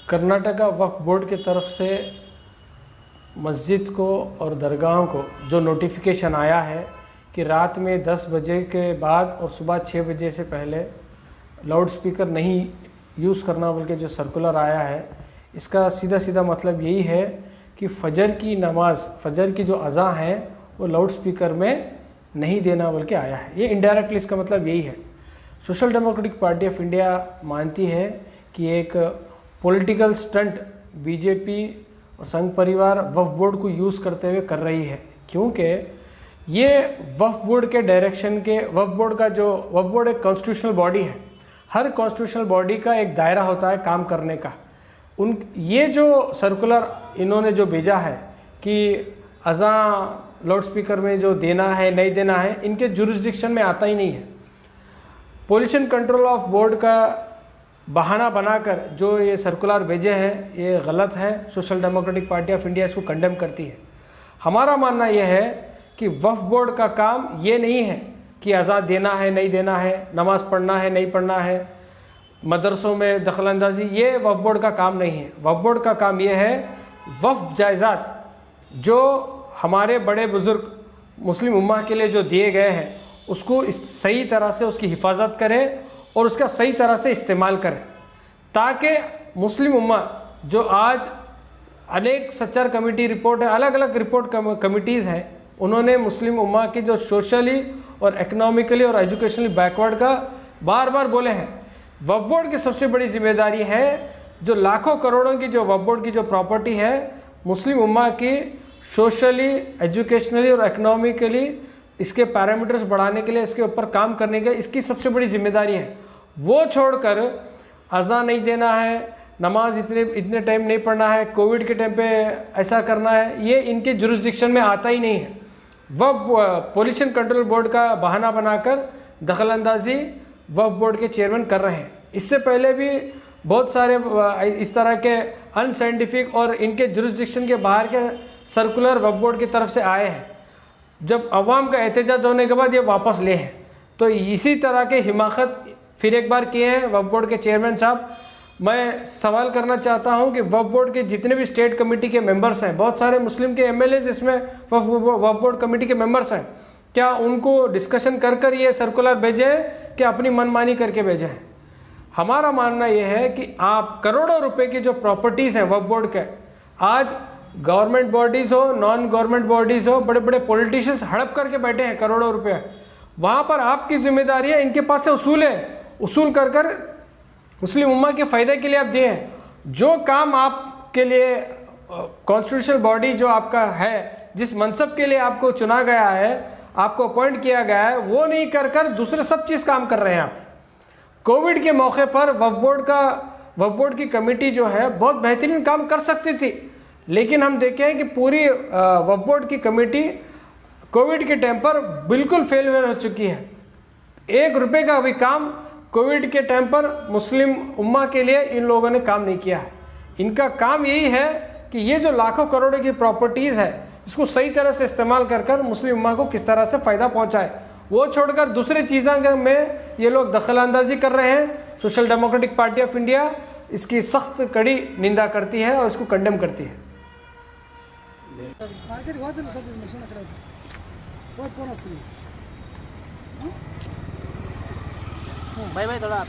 कर्नाटका वक्फ board की तरफ से मस्जिद को और दरगाहों को जो नोटिफिकेशन आया है कि रात में 10 बजे के बाद और सुबह 6 बजे से पहले लाउड स्पीकर नहीं यूज़ करना, बल्कि जो सर्कुलर आया है इसका सीधा सीधा मतलब यही है कि फ़जर की नमाज, फ़जर की जो अज़ा है वो लाउड स्पीकर में नहीं देना बल्कि आया है। ये इनडायरेक्टली इसका मतलब यही है। Social democratic party of India मानती है कि एक पॉलिटिकल स्टंट बीजेपी और संघ परिवार वक्फ बोर्ड को यूज़ करते हुए कर रही है, क्योंकि ये वक्फ बोर्ड के डायरेक्शन के वक्फ बोर्ड एक कॉन्स्टिट्यूशनल बॉडी है। हर कॉन्स्टिट्यूशनल बॉडी का एक दायरा होता है काम करने का। ये जो सर्कुलर इन्होंने जो भेजा है कि अज़ा लाउड स्पीकर में जो देना है नहीं देना है, इनके जुरिस्डिक्शन में आता ही नहीं है। पोल्यूशन कंट्रोल ऑफ बोर्ड का बहाना बनाकर जो ये सर्कुलर भेजे हैं ये गलत है। Social democratic party of India इसको कंडेम करती है। हमारा मानना यह है कि वक्फ बोर्ड का काम ये नहीं है कि अज़ा देना है नहीं देना है, नमाज पढ़ना है नहीं पढ़ना है, मदरसों में दखल अंदाजी, ये वक्फ बोर्ड का काम नहीं है। वक्फ बोर्ड का काम ये है वक्फ जायज़ात जो हमारे बड़े बुज़ुर्ग मुस्लिम उम्मा के लिए जो दिए गए हैं उसको सही तरह से उसकी हिफाजत करें और उसका सही तरह से इस्तेमाल करें, ताकि मुस्लिम उम्मा जो आज अनेक सच्चर कमेटी रिपोर्ट है, अलग अलग रिपोर्ट कमिटीज़ हैं, उन्होंने मुस्लिम उम्मा की जो सोशली और इकोनॉमिकली और एजुकेशनली बैकवर्ड का बार बार बोले हैं। वक्फ बोर्ड की सबसे बड़ी जिम्मेदारी है जो लाखों करोड़ों की जो वक्फ बोर्ड की जो प्रॉपर्टी है मुस्लिम उम्मा की सोशली, एजुकेशनली और इकोनॉमिकली इसके पैरामीटर्स बढ़ाने के लिए, इसके ऊपर काम करने के, इसकी सबसे बड़ी जिम्मेदारी है। वो छोड़कर अज़ा नहीं देना है, नमाज इतने टाइम नहीं पढ़ना है, कोविड के टाइम पे ऐसा करना है, ये इनके जुरिस्डिक्शन में आता ही नहीं है। वह पोल्यूशन कंट्रोल बोर्ड का बहाना बनाकर दखल अंदाजी वक्फ बोर्ड के चेयरमैन कर रहे हैं। इससे पहले भी बहुत सारे इस तरह के अनसाइंटिफिक और इनके जुरिस्डिक्शन के बाहर के सर्कुलर वक्फ बोर्ड की तरफ से आए हैं। जब अवाम का एहतजाज होने के बाद ये वापस ले हैं, तो इसी तरह के हिमाकत फिर एक बार किए हैं वक्फ बोर्ड के चेयरमैन साहब। मैं सवाल करना चाहता हूं कि वक्फ बोर्ड के जितने भी स्टेट कमेटी के मेंबर्स हैं, बहुत सारे मुस्लिम के एमएलएज इसमें वक्फ बोर्ड कमेटी के मेंबर्स हैं, क्या उनको डिस्कशन कर ये सर्कुलर भेजे हैं कि अपनी मनमानी करके भेजे हैं? हमारा मानना यह है कि आप करोड़ों रुपए की जो प्रॉपर्टीज़ हैं वक्फ बोर्ड के, आज गवर्नमेंट बॉडीज़ हो, नॉन गवर्नमेंट बॉडीज़ हो, बड़े बड़े पॉलिटिशियंस हड़प करके बैठे हैं करोड़ों रुपए। वहाँ पर आपकी जिम्मेदारी है इनके पास से उसूल कर मुस्लिम उम्मा के फ़ायदे के लिए आप दें। जो काम आपके लिए कॉन्स्टिट्यूशनल बॉडी जो आपका है, जिस मनसब के लिए आपको चुना गया है, आपको अपॉइंट किया गया है, वो नहीं कर दूसरे सब चीज़ काम कर रहे हैं आप। कोविड के मौके पर वक्फ बोर्ड की कमेटी जो है बहुत बेहतरीन काम कर सकती थी, लेकिन हम देखें कि पूरी वक्फ बोर्ड की कमेटी कोविड के टाइम पर बिल्कुल फेलियर हो चुकी है। 1 रुपये का भी काम कोविड के टाइम पर मुस्लिम उम्मा के लिए इन लोगों ने काम नहीं किया है। इनका काम यही है कि ये जो लाखों करोड़ों की प्रॉपर्टीज़ है इसको सही तरह से इस्तेमाल कर मुस्लिम उम्मा को किस तरह से फ़ायदा पहुँचाए, वो छोड़कर दूसरे चीज़ों में ये लोग दखल अंदाजी कर रहे हैं। Social democratic party of India इसकी सख्त कड़ी निंदा करती है और इसको कंडेम करती है। भाई थोड़ा